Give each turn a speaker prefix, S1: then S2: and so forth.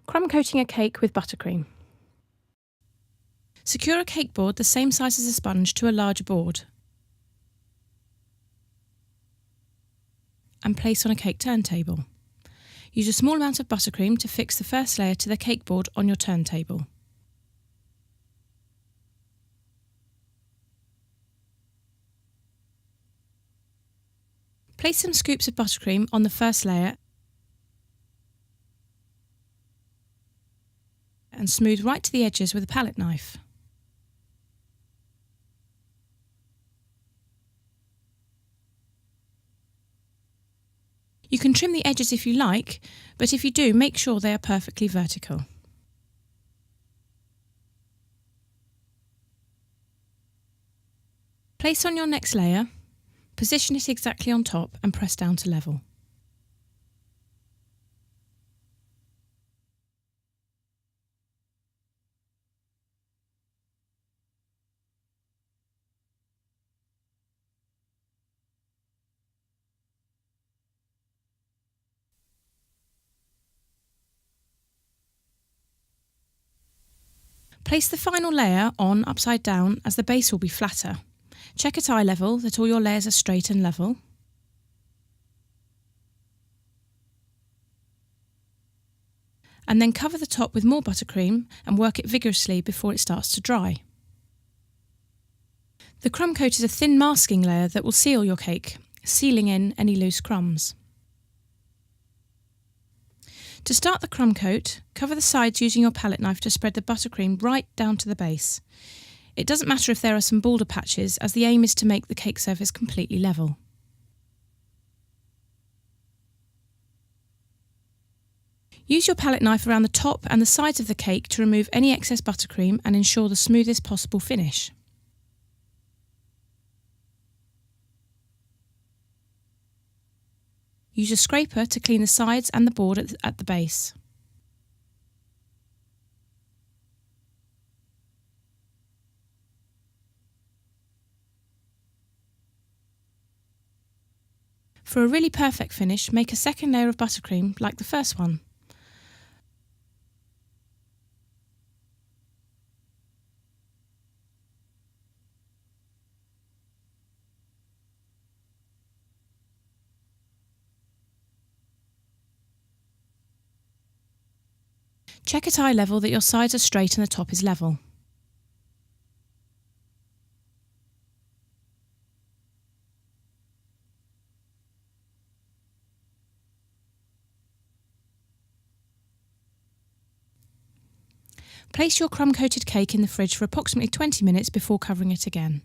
S1: Crumb coating a cake with buttercream. Secure a cake board the same size as a sponge to a larger board and place on a cake turntable. Use a small amount of buttercream to fix the first layer to the cake board on your turntable. Place some scoops of buttercream on the first layer and smooth right to the edges with a palette knife. You can trim the edges if you like, but if you do, make sure they are perfectly vertical. Place on your next layer, position it exactly on top and press down to level. Place the final layer on upside down as the base will be flatter. Check at eye level that all your layers are straight and level. And then cover the top with more buttercream and work it vigorously before it starts to dry. The crumb coat is a thin masking layer that will seal your cake, sealing in any loose crumbs. To start the crumb coat, cover the sides using your palette knife to spread the buttercream right down to the base. It doesn't matter if there are some boulder patches, as the aim is to make the cake surface completely level. Use your palette knife around the top and the sides of the cake to remove any excess buttercream and ensure the smoothest possible finish. Use a scraper to clean the sides and the board at the base. For a really perfect finish, make a second layer of buttercream like the first one. Check at eye level that your sides are straight and the top is level. Place your crumb-coated cake in the fridge for approximately 20 minutes before covering it again.